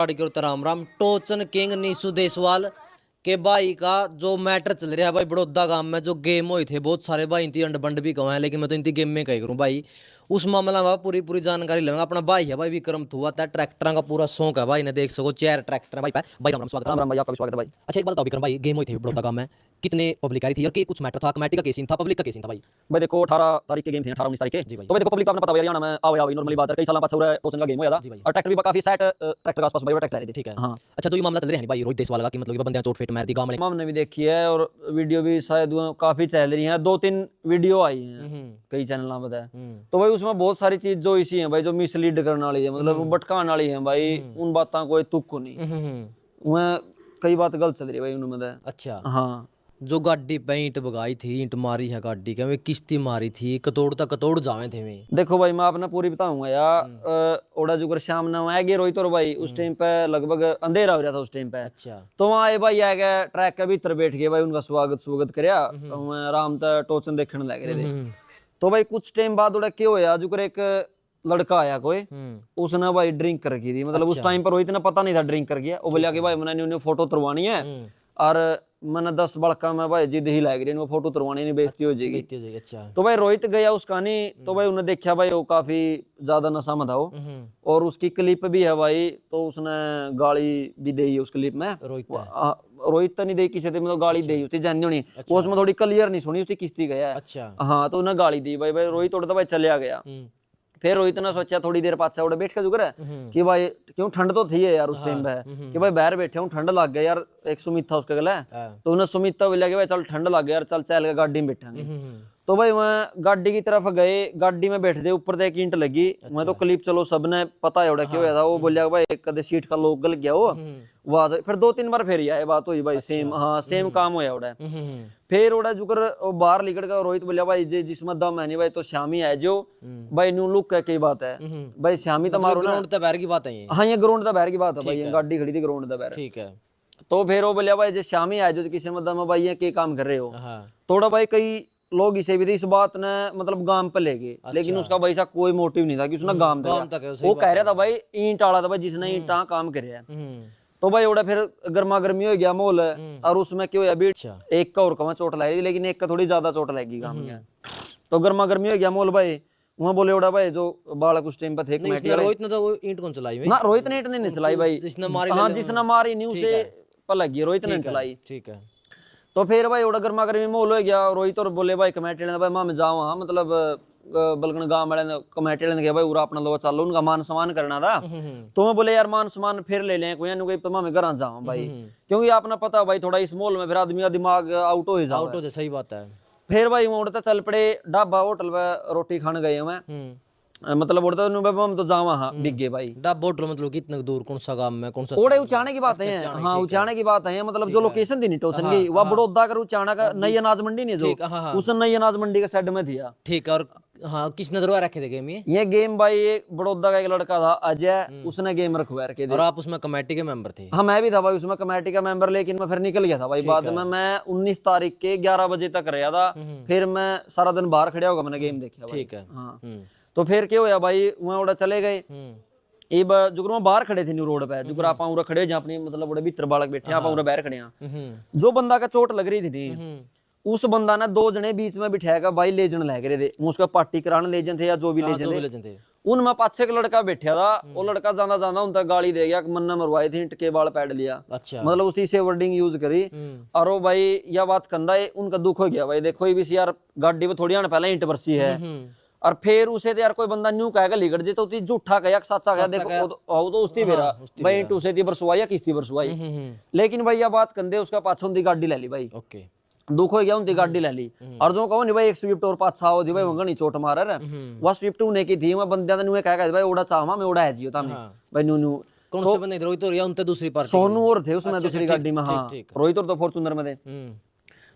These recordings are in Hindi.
राम राम। टोचन किंग नीसू देसवाल के भाई का जो मैटर चल रहा है भाई बड़ौदा गांव में, जो गेम हुए थे बहुत सारे भाई इनती अंड बंड भी कहा है, लेकिन मैं तो इनती गेम में कही करूँ भाई उस मामला में पूरी पूरी जानकारी लेंगे। अपना भाई है भाई विक्रम थुआ था, ट्रैक्टर का पूरा शौक है भाई ने, देख सको 4 ट्रैक्टर है भाई। भाई राम राम, स्वागत है। राम राम भाई, आपका भी स्वागत है भाई। अच्छा एक बात बताओ विक्रम भाई, गेम हुई थी बड़ौदा गांव में, कितने पब्लिक आई थी और कुछ मैटर था, कमेटी का केसिंग था, पब्लिक का केसिंग था भाई? भाई देखो 18 तारीख के गेम थे, 18 19 तारीख के जी भाई। तो भाई देखो पब्लिक का अपना पता है हरियाणा में आओ आओ नॉर्मली बात है, कई साल पास हो रहा है टोचन का गेम होया था जी भाई। और ट्रैक्टर भी काफी सेट ट्रैक्टर के आसपास भाई ट्रैक्टर आ रहे थे। ठीक है हां अच्छा, तो ये मामला चल रहा है भाई रोहित देसवाल का कि मतलब बंदे चोट फेट मार दी गांव में। हमने भी देखी है और वीडियो भी शायद काफी चल रही है, 2-3 वीडियो आई हैं कई चैनलों पे। तो भाई उसमें बहुत सारी चीज जो इसी है भाई, जो मिसलीड करने वाली है, मतलब भटकाने वाली है भाई, उन बातों कोई तुक नहीं, वह कई बात गलत चल रही है भाई उनमें। अच्छा हाँ, जो गाड़ी पे ईंट बगाई थी, ईंट मारी है गाड़ी के, वे किश्ती मारी थी, कतोड़ तक कतोड़ जावे थे वे। देखो भाई मैं आपने पूरी बताऊंगा यार। ओड़ा जुगर शाम ना आ गए रोहित और भाई, उस टाइम पे लगभग अंधेरा हो रहा था उस टाइम पे। अच्छा तो वहाँ आए भाई, आ गए ट्रैक के भीतर बैठ गए भाई, उनका स्वागत करया, आराम से टोचन देखने लग रहे थे। तो भाई कुछ टाइम बाद उड़ा क्या होया, जुगर एक लड़का आया कोई, उसने भाई ड्रिंक कर रखी थी, मतलब उस टाइम पर रोहित ने पता नहीं था ड्रिंक कर गया। वो बोलिया कि भाई मैंने फोटो तुरवानी है और मैंने 10 बड़का में भाई जिद ही लाग रही है, फोटो तुरवानी नहीं, बेइज्जती हो जाएगी। अच्छा तो भाई रोहित गया उसका नहीं, तो भाई उन्हें देखा भाई वो काफी ज्यादा नशा में था वो, और उसकी क्लिप भी है भाई, तो उसने गाली भी दी है उस क्लिप में। रोहित तो नहीं दी किसी ने, मतलब गाली दी उसकी जानी होनी। वो उसमें थोड़ी क्लियर नहीं सुनी, उसकी किस्ती गया। अच्छा हाँ, तो उन्हें गाली दी भाई। रोहित उड़ता भाई चलिया गया। फिर रोहित ने सोचा थोड़ी देर पाछा उड़े बैठ के जुगर है कि भाई क्यों, ठंड तो थी है यार उस टाइम पे, कि भाई बाहर बैठे हूँ, ठंड लग गया यार। एक सुमित था उसके गले, तो उन्हें सुमित बोला कि भाई चल ठंड लग गया यार, चल चल गाड़ी में बैठेंगे। तो भाई मैं गाड़ी की तरफ गए, गाड़ी में बैठ गए, ऊपर से एक ईंट लगी। मैं तो क्लिप चलो सबने पता है क्यों होया था। वो बोलिया भाई कदे सीट का लोग गल गया वो बात। फिर 2-3 बार फिर आए बात हुई भाई, सेम हाँ सेम काम होया उड़ा। फिर उड़ा जुकर बाहर निकल गया। रोहित बोलिया भाई जिसमें दम है नहीं भाई तो श्यामी है जो भाई, न्यू लुक है, कई बात है भाई, श्यामी तो मारो ग्राउंड तो बाहर की बात है ये। हाँ ये ग्राउंड तो बाहर की बात है भाई, गाड़ी खड़ी थी ग्राउंड तो बाहर। ठीक है। तो फिर वो बोलिया भाई जो श्यामी है जो किसी में दम है भाई, ये क्या काम कर रहे हो। थोड़ा भाई कई लोग इसे भी थे इस बात ने, मतलब गांव पे ले गए। लेकिन उसका भाई सा कोई मोटिव नहीं था कि उसने गांव तक, वो कह रहा था भाई ईंट आला था भाई, जिसने ईंटा काम करे। तो भाई उड़ा फिर गर्मा गर्मी हो गया माहौल, और उसमें क्या हुआ बीच एक का और कमा चोट लगी, लेकिन एक का थोड़ी ज्यादा चोट लगी गांव में। तो गर्मा गर्मी हो गया माहौल भाई, वहां बोले उड़ा भाई जो बालक उस टाइम पे थे कमेटी वाले। रोहित ने तो वो ईंट कौन चलाई ना रोहित ने ईंट नहीं चलाई भाई, हाँ जिसने मारी नहीं उसे पर लगी, रोहित ने चलाई। ठीक है। तो फिर भाई उड़ा गर्मा गर्मी माहौल हो गया। रोहित और बोले भाई कमेटी ने भाई मैं जाऊँ, हाँ मतलब बल्कि गांव वाले ने कमेटी ने कहा भाई उरा अपना लो चलो, उनका मान सम्मान करना था। तो मैं बोले यार मान सम्मान फिर ले लें कोई, तो मैं घर जाऊँ भाई, क्योंकि आपने पता भाई थोड़ा इस माहौल में फिर आदमी का दिमाग आउट हो जाए। आउट हो जाए, सही बात है। फिर भाई उड़ता चल पड़े ढाबा होटल में रोटी खाने गए मैं, मतलब उड़ता हम तो जावा हाँ बिगे भाई। ढाबा होटल मतलब कितना दूर, कौन सा गांव में, कौन सा ओड़े उचाने की बात है। हाँ उचाने की बात है, मतलब जो लोकेशन थी नहीं टोचन की, वह बड़ौदा कर उचाना का नई अनाज मंडी नहीं जो, उस नई अनाज मंडी के साइड में थी। ठीक है। और हाँ किसने दरवा रखे थे गेम ये गेम भाई एक बड़ौदा का एक लड़का था अजय, उसने गेम रखवा रखे थे। और आप उसमें कमेटी के मेंबर थे? हाँ मैं भी था भाई उसमें कमेटी का मेंबर, लेकिन मैं फिर निकल गया था भाई बाद में। मैं 19 तारीख के 11 बजे तक रहा था, फिर मैं सारा दिन बाहर खड़ा होगा, मैंने गेम देखा। ठीक है। हाँ तो फिर क्या होया भाई, वहां उड़ा चले गए। जुगर में बाहर खड़े थे न्यू रोड पे, जुगर आप उरा खड़े जहाँ अपनी मतलब उड़े भीतर बालक बैठे, आप उरा बाहर खड़े हैं। जो बंदा का चोट लग रही थी उस बंदा ने 2 जने बीच में बिठाया भाई, लेजन लग रहे थे उसका पार्टी कराने लेजन थे या जो भी लेजन थे। उनमें पाछे एक लड़का बैठा था, वो लड़का जाना जाना उनका गाली दे गया, मन्ना मरवाए थे ईंट के बाल पैड लिया। अच्छा। मतलब उसी से वर्डिंग यूज करी। और वो भाई यह बात कंधा है उनका दुख हो गया भाई, देखो ये भी यार गाड़ी में थोड़ी आने पहले ईंट बरसी है, और फिर उसे तो यार कोई बंदा न्यू कहेगा लिगड़ जे तो झूठा कहा सच्चा कहा, देखो तो उसकी बेरा भाई ईंट उसे थी बरसवाई या किस्ती बरसवाई। लेकिन भाई यह बात कंधे उसका पाछा उनकी गाड़ी ले ली भाई। ओके दुख हो गया, उनकी गाड़ी ले ली। और जो कहो नहीं भाई एक स्विफ्ट और पाछा हो दी भाई वंगनी चोट मार रहा, वह स्विफ्ट उन्हें की थी। मैं बंदे ने कहा भाई उड़ा चाहवा मैं उड़ा है जियो था भाई न्यू कौन से बंदे रोहित और या उनते दूसरी पार्टी सोनू और थे उसमें दूसरी गाड़ी में। हाँ रोहित और तो फॉर्च्यूनर में थे।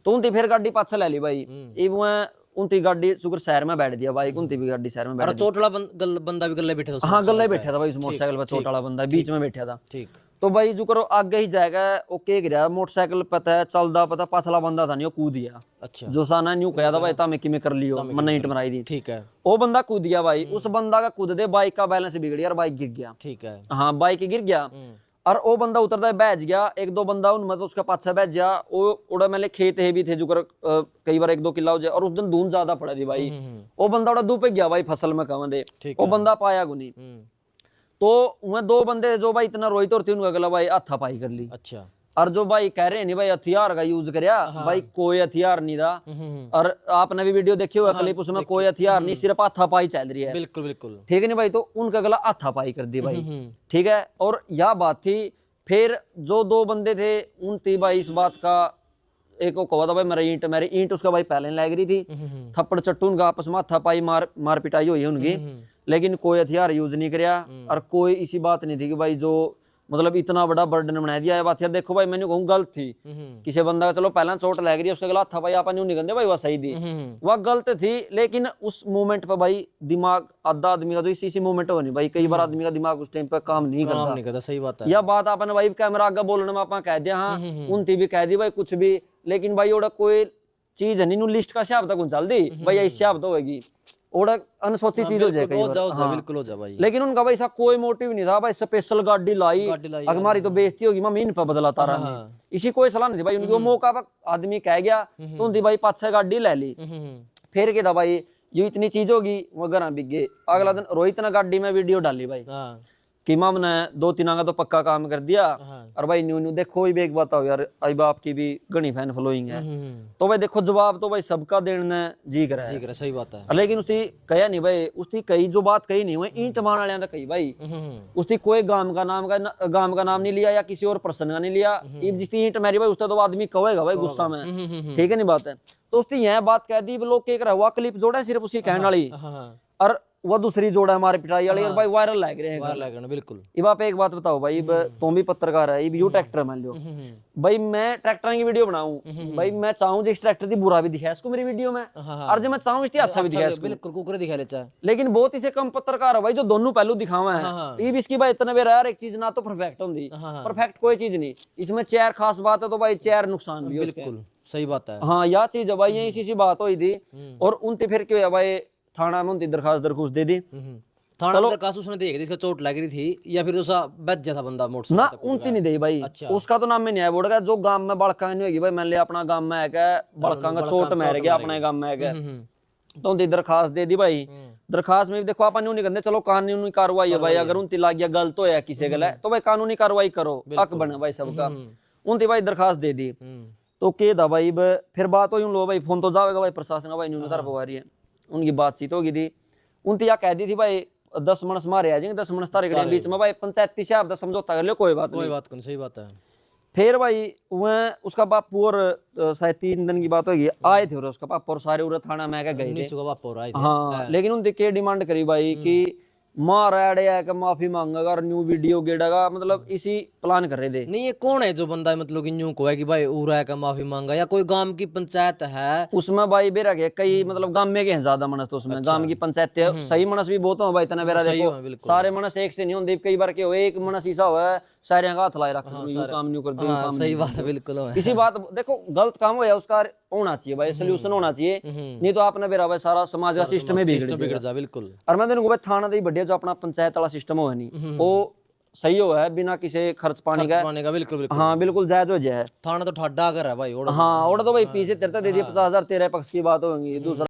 तो उनकी फिर गाड़ी पाछा ले ली भाई। उनकी गाड़ी सुगर शहर में बैठ दिया भाई, उनकी भी गाड़ी शहर में बैठ। चोट वाला बंदा भी गले बैठा था? हाँ गले बैठा था भाई उस मोटरसाइकिल पर, चोट वाला बंदा बीच में बैठा था। ठीक। तो भाई जो करो आगे ही जाएगा ओके गिरा मोटरसाइकिल पता है चलदा पता पाछला बंदा था नहीं, वो कूद गया। अच्छा। जो साना न्यू कहा था भाई तामे किमें कर लियो, मन ईंट बनाई दी। ठीक है। वो बंदा कूद गया भाई, उस बंदा का कूद दे बाइक का बैलेंस बिगड़ गया और बाइक गिर गया। ठीक है। हाँ बाइक गिर गया और वो बंदा उतरता है बैठ गया, एक दो बंदा उन मतलब उसका पाछा बैठ गया, वो उड़ा मैंने खेत है भी थे जो कई बार 1-2 किला हो जाए, और उस दिन धून ज्यादा पड़ा थी भाई, वो बंदा उड़ा दू पे गया भाई फसल में कहाँ दे, वो बंदा पाया गुनी। तो वह 2 बंदे जो भाई इतना रोहित और थी उनका गला भाई हाथापाई कर ली। अच्छा। और जो भाई कह रहे हैं नहीं भाई हथियार का यूज करया, भाई कोई हथियार नहीं था। और आपने भी वीडियो देखी होगा क्लिप, उसमें कोई हथियार नहीं, सिर्फ हाथापाई चल रही है। बिल्कुल बिल्कुल ठीक है नहीं भाई, तो उनका गला हाथापाई कर दी भाई। ठीक है, और यह बात थी। फिर जो 2 बंदे थे उन थी भाई इस बात का, एक को कहा था भाई मेरी ईंट उसका भाई पहले लग रही थी, थप्पड़ चट्टू उनका आपस में हाथापाई मार पिटाई हुई है उनकी, लेकिन कोई हथियार यूज नहीं करया। और कोई इसी बात नहीं थी कि भाई जो मतलब इतना बड़ा बर्डन बना दिया है बात। यार देखो भाई मैंने कहूँ गलत थी, किसी बंदा का चलो पहला चोट लग रही है उसका गला था भाई आप नहीं गंदे भाई, वह सही थी, वह गलत थी। लेकिन उस मोमेंट पर भाई दिमाग आधा आदमी का तो इसी मोमेंट हो नहीं भाई, कई बार आदमी का दिमाग उस टाइम पर काम नहीं करता। सही बात है। यह बात आपने भाई कैमरा आगे बोलने में आप कह दिया, हाँ उनती भी कह दी भाई कुछ भी, लेकिन भाई ओड़ा कोई चीज है नहीं लिस्ट का हिसाब तक चल दी भाई, इस हिसाब तो होगी ओड़ा अनसोची चीज हो जाएगी। बिल्कुल हो जा भाई। लेकिन उनका भाई ऐसा कोई मोटिव नहीं था भाई, स्पेशल गाड़ी लाई हमारी तो बेइज्जती होगी मम्मी इन पर बदलाता रहा, इसी कोई सलाह नहीं थी भाई उनकी। वो मौका पर आदमी कह गया तो उनकी भाई 5-6 गाड़ी ले ली। फिर क्या था भाई, ये इतनी चीज होगी वो घर बिक गए। अगला दिन रोहित ने गाड़ी में वीडियो डाली भाई कि माम ने 2-3 आगा तो पक्का काम कर दिया। और भाई न्यू देखो भी एक बताओ यार, आई बाप की भी घनी फैन फॉलोइंग है, तो भाई देखो जवाब तो भाई सबका देने जी कर है, सही बात है। लेकिन उसकी कहा नहीं भाई, उसकी कई जो बात कही नहीं हुई ईंट मारने वाले ने कही भाई, उसकी कोई गांव का नाम नहीं लिया या किसी और पर्सन का नहीं लिया, जिसकी ईंट मारी भाई उसका तो आदमी कहेगा भाई गुस्सा में, ठीक है नहीं बात है। तो उसकी यह बात कह दी, लोग क्या हुआ क्लिप जोड़ा सिर्फ उसकी कहने वाली, और वह दूसरी जोड़ा हमारे पिटाई वाली, और भाई वायरल लग रहे हैं बिल्कुल। अब आप एक बात बताओ भाई, तुम भी पत्रकार है, यू ट्रैक्टर मान लो भाई, मैं ट्रैक्टर की वीडियो बनाऊं भाई, मैं चाहूं जिस ट्रैक्टर की बुरा भी दिखा इसको मेरी वीडियो में, और जो मैं चाहूं इसकी अच्छा भी दिखा इसको, बिल्कुल कुकर दिखा लेता। लेकिन बहुत इसे कम पत्रकार है भाई जो दोनों पहलू दिखावा है। ये इसकी भाई इतना बेरा यार, एक चीज ना तो परफेक्ट होती, परफेक्ट कोई चीज नहीं, इसमें चेयर खास बात है तो भाई चेयर नुकसान भी, बिल्कुल सही बात है। हाँ यह चीज है भाई, यही इसी बात हुई थी। और उनती फिर क्या भाई थाना में उनकी दरखास्त दे दी, थाना दरखास्त उसने दी, इसका चोट लग रही थी या फिर उसका बच जाता बंदा मोटर ना, उनती नहीं दी भाई। उसका तो नाम में नहीं आया बोल गया, जो गांव में बड़का नहीं होगी भाई, मान लिया अपना गांव में है क्या बड़का का चोट मार गया अपने गांव में है क्या, तो उनकी दरखास्त दे दी भाई। दरखास्त में भी देखो अपन नहीं कहते चलो कानूनी कार्रवाई है भाई, अगर उनती लाग गया गलत हो किसी गलत तो भाई कानूनी कार्रवाई करो, हक बने भाई सबका। उनती भाई दरखास्त दे दी, तो के था भाई फिर बात हो लो भाई, फोन तो जाएगा भाई प्रशासन का भाई न्यून तरफ आ रही है, उनकी बातचीत होगी थी। उनती यह कह दी थी भाई 10 मनस मारे आ जाएंगे, 10 मनस तारे के बीच में भाई पंचायती हिसाब का समझौता कर लियो, कोई बात नहीं, सही बात है। फिर भाई वह उसका बापू और शायद 3 दिन की बात होगी आए थे, उसका पापा और सारे उरे थाना में गए थे। हाँ लेकिन उनकी क्या डिमांड करी भाई कि मार है माफी मांगेगा और न्यू वीडियो गेड़ेगा, मतलब इसी प्लान कर रहे थे। नहीं ये कौन है जो बंदा मतलब कि न्यू को है कि भाई उरा का माफी मांगा, या कोई गांव की पंचायत है उसमें भाई बेरा के कई मतलब गांव में के हैं ज्यादा मनस, तो उसमें गांव की पंचायत सही मनस भी बहुत हो भाई, इतना बेरा देखो सारे मनस एक से नहीं होंगे, कई बार के हो एक मनस ऐसा हुआ सारे का हाथ लाई रख काम नहीं कर दे, सही बात है बिल्कुल। इसी बात देखो गलत काम हो उसका होना चाहिए भाई, सोल्यूशन होना चाहिए, नहीं तो आपने बेरा भाई सारा समाज का सिस्टम ही बिगड़ जाए। बिल्कुल। और मैं देखो भाई थाना तो बढ़िया जो अपना पंचायत वाला सिस्टम हो नहीं वो सही हो है, बिना किसी खर्च पानी का बिल्कुल। हाँ बिल्कुल जायज हो जाए, थाना तो ठड्डा कर है भाई। हाँ ओड़ा तो भाई पीछे तेरे दे दिए 50,000 तेरे पक्ष की बात होगी, दूसरा